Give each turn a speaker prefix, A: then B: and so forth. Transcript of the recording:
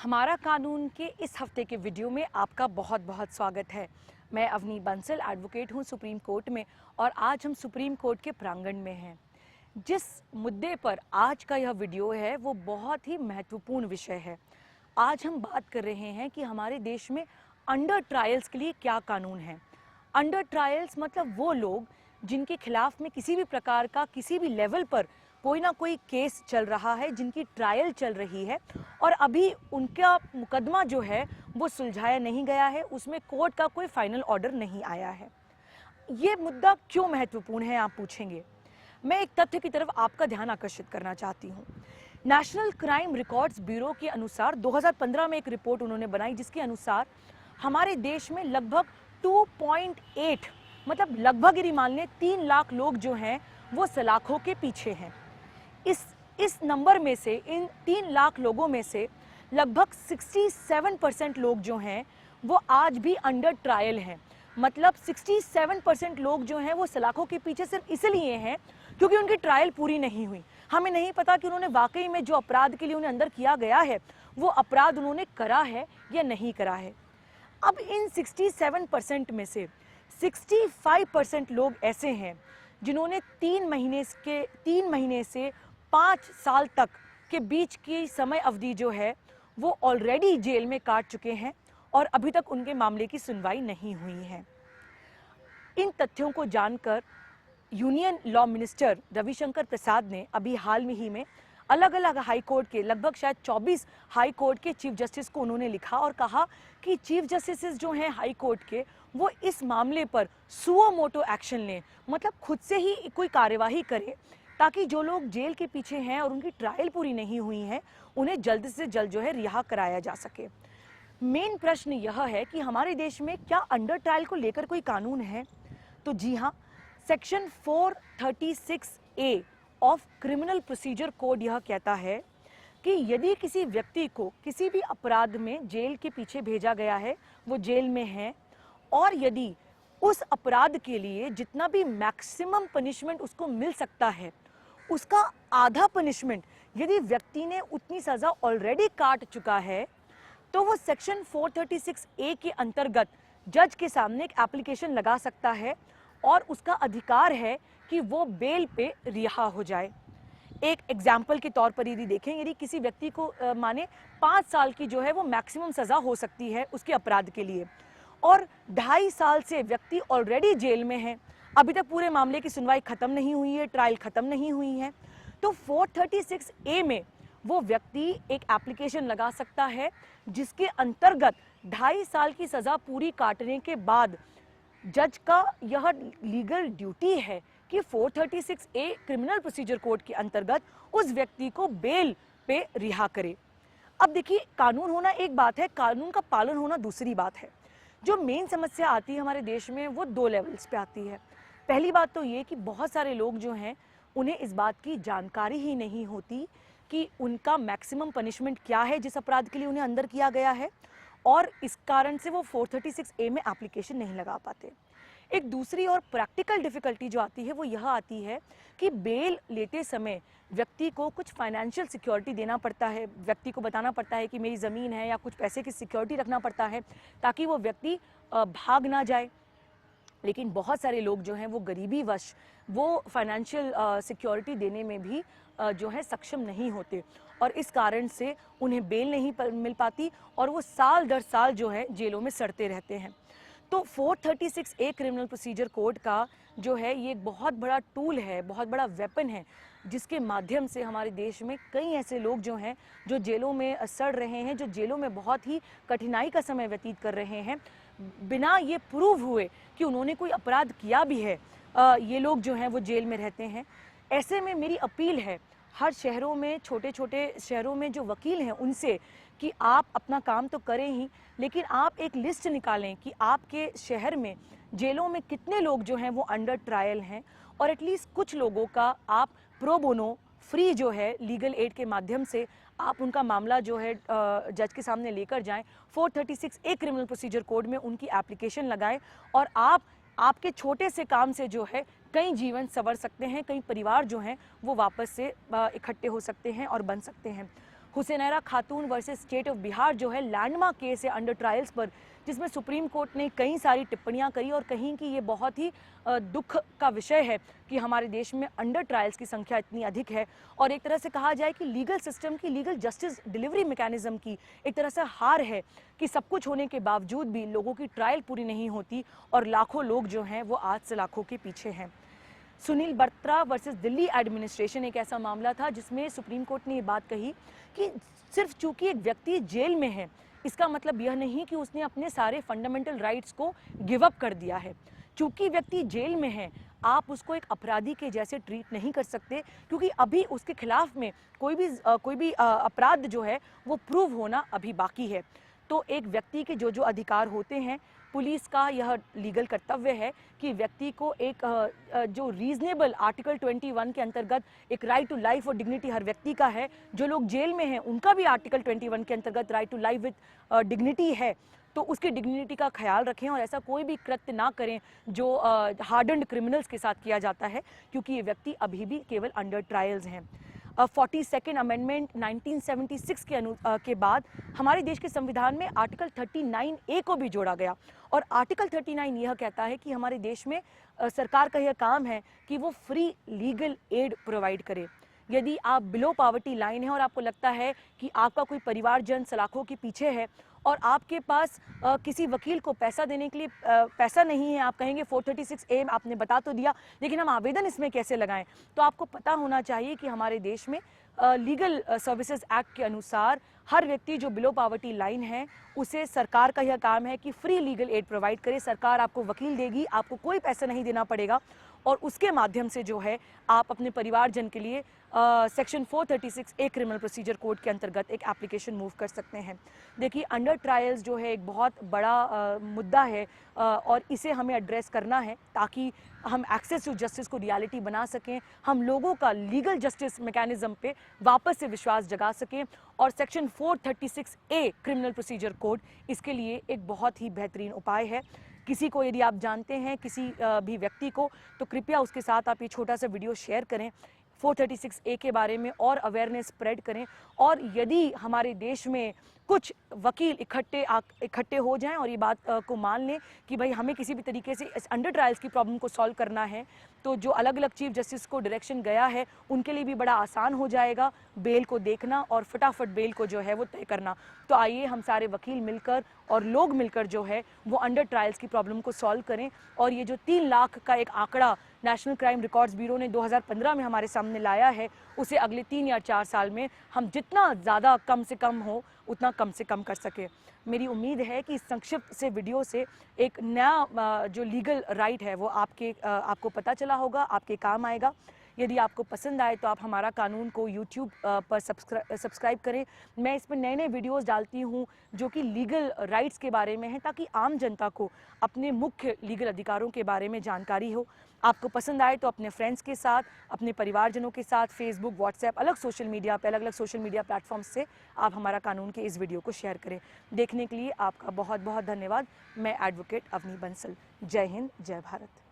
A: हमारा कानून के इस हफ्ते के वीडियो में आपका बहुत बहुत स्वागत है। मैं अवनी बंसल एडवोकेट हूं सुप्रीम कोर्ट में और आज हम सुप्रीम कोर्ट के प्रांगण में हैं। जिस मुद्दे पर आज का यह वीडियो है वो बहुत ही महत्वपूर्ण विषय है। आज हम बात कर रहे हैं कि हमारे देश में अंडर ट्रायल्स के लिए क्या कानून है। अंडर ट्रायल्स मतलब वो लोग जिनके खिलाफ में किसी भी प्रकार का किसी भी लेवल पर कोई ना कोई केस चल रहा है, जिनकी ट्रायल चल रही है और अभी उनका मुकदमा जो है वो सुलझाया नहीं गया है, उसमें कोर्ट का कोई फाइनल ऑर्डर नहीं आया है। ये मुद्दा क्यों महत्वपूर्ण है आप पूछेंगे। मैं एक तथ्य की तरफ आपका ध्यान आकर्षित करना चाहती हूँ। नेशनल क्राइम रिकॉर्ड्स ब्यूरो के अनुसार 2015 में एक रिपोर्ट उन्होंने बनाई जिसके अनुसार हमारे देश में लगभग 2.8 मतलब लगभग यदि मान लें 3 लाख लोग जो हैं वो सलाखों के पीछे हैं। इस नंबर में से, इन 3 लाख लोगों में से लगभग 67% लोग जो हैं वो आज भी अंडर ट्रायल हैं। मतलब 67% लोग जो हैं वो सलाखों के पीछे सिर्फ इसलिए हैं क्योंकि उनकी ट्रायल पूरी नहीं हुई। हमें नहीं पता कि उन्होंने वाकई में जो अपराध के लिए उन्हें अंदर किया गया है वो अपराध उन्होंने करा है या नहीं करा है। अब इन 67% में से 65% लोग ऐसे हैं जिन्होंने 3 महीने से 5 साल तक के बीच की समय अवधि जो है वो ऑलरेडी जेल में काट चुके हैं और अभी तक उनके मामले की सुनवाई नहीं हुई है। इन तथ्यों को जानकर यूनियन लॉ मिनिस्टर रविशंकर प्रसाद ने अभी हाल में ही में अलग अलग हाई कोर्ट के लगभग शायद 24 हाई कोर्ट के चीफ जस्टिस को उन्होंने लिखा और कहा कि चीफ जस्टिस जो हैं हाई कोर्ट के वो इस मामले पर सुओ मोटो एक्शन लें, मतलब खुद से ही कोई कार्यवाही करें ताकि जो लोग जेल के पीछे हैं और उनकी ट्रायल पूरी नहीं हुई है उन्हें जल्द से जल्द जो है रिहा कराया जा सके। मेन प्रश्न यह है कि हमारे देश में क्या अंडर ट्रायल को लेकर कोई कानून है? तो जी हाँ, section 436A of criminal procedure code यह कहता है कि यदि किसी व्यक्ति को किसी भी अपराध में जेल के पीछे भेजा गया है, वो जेल में है और यदि उस अपराध के लिए जितना भी मैक्सिमम पनिशमेंट उसको मिल सकता है उसका आधा पनिशमेंट यदि व्यक्ति ने उतनी सजा ऑलरेडी काट चुका है तो वो सेक्शन 436A के अंतर्गत जज के सामने एक एप्लीकेशन लगा सकता है और उसका अधिकार है कि वो बेल पे रिहा हो जाए। एक एग्जाम्पल के तौर पर यदि देखें, यदि किसी व्यक्ति को माने 5 साल की जो है वो मैक्सिमम सजा हो सकती है उसके अपराध के लिए और 2.5 साल से व्यक्ति ऑलरेडी जेल में है, अभी तक पूरे मामले की सुनवाई खत्म नहीं हुई है, ट्रायल खत्म नहीं हुई है, तो 436A में वो व्यक्ति एक एप्लीकेशन लगा सकता है जिसके अंतर्गत 2.5 साल की सजा पूरी काटने के बाद जज का यह लीगल ड्यूटी है कि 436A क्रिमिनल प्रोसीजर कोड के अंतर्गत उस व्यक्ति को बेल पे रिहा करे। अब देखिए, कानून होना एक बात है, कानून का पालन होना दूसरी बात है। जो मेन समस्या आती है हमारे देश में वो 2 लेवल्स पे आती है। पहली बात तो ये कि बहुत सारे लोग जो हैं उन्हें इस बात की जानकारी ही नहीं होती कि उनका मैक्सिमम पनिशमेंट क्या है जिस अपराध के लिए उन्हें अंदर किया गया है और इस कारण से वो 436A में एप्लीकेशन नहीं लगा पाते। एक दूसरी और प्रैक्टिकल डिफ़िकल्टी जो आती है वो यह आती है कि बेल लेते समय व्यक्ति को कुछ फाइनेंशियल सिक्योरिटी देना पड़ता है, व्यक्ति को बताना पड़ता है कि मेरी ज़मीन है या कुछ पैसे की सिक्योरिटी रखना पड़ता है ताकि वो व्यक्ति भाग ना जाए। लेकिन बहुत सारे लोग जो हैं वो गरीबीवश वो फाइनेंशियल सिक्योरिटी देने में भी जो है सक्षम नहीं होते और इस कारण से उन्हें बेल नहीं मिल पाती और वो साल दर साल जो है जेलों में सड़ते रहते हैं। तो 436A क्रिमिनल प्रोसीजर कोड का जो है ये एक बहुत बड़ा टूल है, बहुत बड़ा वेपन है जिसके माध्यम से हमारे देश में कई ऐसे लोग जो हैं जो जेलों में सड़ रहे हैं, जो जेलों में बहुत ही कठिनाई का समय व्यतीत कर रहे हैं, बिना ये प्रूव हुए कि उन्होंने कोई अपराध किया भी है, ये लोग जो हैं वो जेल में रहते हैं। ऐसे में मेरी अपील है हर शहरों में, छोटे छोटे शहरों में जो वकील हैं उनसे कि आप अपना काम तो करें ही, लेकिन आप एक लिस्ट निकालें कि आपके शहर में जेलों में कितने लोग जो हैं वो अंडर ट्रायल हैं और एटलीस्ट कुछ लोगों का आप प्रो बोनो फ्री जो है लीगल एड के माध्यम से आप उनका मामला जो है जज के सामने लेकर जाएं। 436A क्रिमिनल प्रोसीजर कोड में उनकी एप्लीकेशन लगाएं और आपके छोटे से काम से जो है कई जीवन संवर सकते हैं, कई परिवार जो हैं वो वापस से इकट्ठे हो सकते हैं और बन सकते हैं। हुसैनैरा खातून वर्सेस स्टेट ऑफ बिहार जो है लैंडमार्क केस है अंडर ट्रायल्स पर, जिसमें सुप्रीम कोर्ट ने कई सारी टिप्पणियां करी और कहीं कि ये बहुत ही दुख का विषय है कि हमारे देश में अंडर ट्रायल्स की संख्या इतनी अधिक है। और एक तरह से कहा जाए कि लीगल सिस्टम की, लीगल जस्टिस डिलीवरी मैकेनिज्म की एक तरह से हार है कि सब कुछ होने के बावजूद भी लोगों की ट्रायल पूरी नहीं होती और लाखों लोग जो हैं वो आज से लाखों के पीछे हैं। सुनील बत्रा वर्सेस दिल्ली एडमिनिस्ट्रेशन एक ऐसा मामला था जिसमें सुप्रीम कोर्ट ने ये बात कही कि सिर्फ चूंकि एक व्यक्ति जेल में है इसका मतलब यह नहीं कि उसने अपने सारे फंडामेंटल राइट्स को गिव अप कर दिया है। चूंकि व्यक्ति जेल में है आप उसको एक अपराधी के जैसे ट्रीट नहीं कर सकते, क्योंकि अभी उसके खिलाफ में कोई भी अपराध जो है वो प्रूव होना अभी बाकी है। तो एक व्यक्ति के जो अधिकार होते हैं, पुलिस का यह लीगल कर्तव्य है कि व्यक्ति को एक जो रीजनेबल आर्टिकल 21 के अंतर्गत एक राइट टू लाइफ और डिग्निटी हर व्यक्ति का है। जो लोग जेल में हैं उनका भी आर्टिकल 21 के अंतर्गत right to life with dignity है, तो उसकी डिग्निटी का ख्याल रखें और ऐसा कोई भी कृत्य ना करें जो हार्डन्ड क्रिमिनल्स के साथ किया जाता है, क्योंकि ये व्यक्ति अभी भी केवल अंडर ट्रायल्स हैं। 42nd अमेंडमेंट 1976 के बाद हमारे देश के संविधान में आर्टिकल 39A को भी जोड़ा गया और आर्टिकल 39 यह कहता है कि हमारे देश में सरकार का यह काम है कि वो फ्री लीगल एड प्रोवाइड करे। यदि आप बिलो पॉवर्टी लाइन है और आपको लगता है कि आपका कोई परिवारजन सलाखों के पीछे है और आपके पास किसी वकील को पैसा देने के लिए पैसा नहीं है, आप कहेंगे 436A आपने बता तो दिया लेकिन हम आवेदन इसमें कैसे लगाएं, तो आपको पता होना चाहिए कि हमारे देश में लीगल सर्विसेज एक्ट के अनुसार हर व्यक्ति जो बिलो पॉवर्टी लाइन है उसे सरकार का यह काम है कि फ्री लीगल एड प्रोवाइड करे। सरकार आपको वकील देगी, आपको कोई पैसा नहीं देना पड़ेगा और उसके माध्यम से जो है आप अपने परिवारजन के लिए section 436A criminal procedure code के अंतर्गत एक एप्लीकेशन मूव कर सकते हैं। देखिए अंडर ट्रायल्स जो है एक बहुत बड़ा मुद्दा है और इसे हमें एड्रेस करना है ताकि हम एक्सेस टू जस्टिस को रियलिटी बना सकें, हम लोगों का लीगल जस्टिस मैकेनिज्म पे वापस से विश्वास जगा सकें और section 436A criminal procedure code इसके लिए एक बहुत ही बेहतरीन उपाय है। किसी को यदि आप जानते हैं किसी भी व्यक्ति को, तो कृपया उसके साथ आप ये छोटा सा वीडियो शेयर करें, 436A के बारे में और अवेयरनेस स्प्रेड करें। और यदि हमारे देश में कुछ वकील इकट्ठे हो जाएं और ये बात को मान लें कि भाई हमें किसी भी तरीके से इस अंडर ट्रायल्स की प्रॉब्लम को सॉल्व करना है, तो जो अलग अलग चीफ जस्टिस को डायरेक्शन गया है उनके लिए भी बड़ा आसान हो जाएगा बेल को देखना और फटाफट बेल को जो है वो तय करना। तो आइए हम सारे वकील मिलकर और लोग मिलकर जो है वो अंडर ट्रायल्स की प्रॉब्लम को सॉल्व करें। और ये जो 3 लाख का एक आंकड़ा नेशनल क्राइम रिकॉर्ड्स ब्यूरो ने 2015 में हमारे सामने लाया है, उसे अगले 3 या 4 साल में हम जितना ज़्यादा कम से कम हो उतना कम से कम कर सके। मेरी उम्मीद है कि इस संक्षिप्त से वीडियो से एक नया जो लीगल राइट है वो आपको पता चला होगा, आपके काम आएगा। यदि आपको पसंद आए तो आप हमारा कानून को YouTube पर सब्सक्राइब करें। मैं इस पर नए वीडियोस डालती हूँ जो कि लीगल राइट्स के बारे में है, ताकि आम जनता को अपने मुख्य लीगल अधिकारों के बारे में जानकारी हो। आपको पसंद आए तो अपने फ्रेंड्स के साथ, अपने परिवारजनों के साथ फेसबुक, व्हाट्सएप, अलग सोशल मीडिया प्लेटफॉर्म्स से आप हमारा कानून के इस वीडियो को शेयर करें। देखने के लिए आपका बहुत बहुत धन्यवाद। मैं एडवोकेट अवनी बंसल। जय हिंद, जय भारत।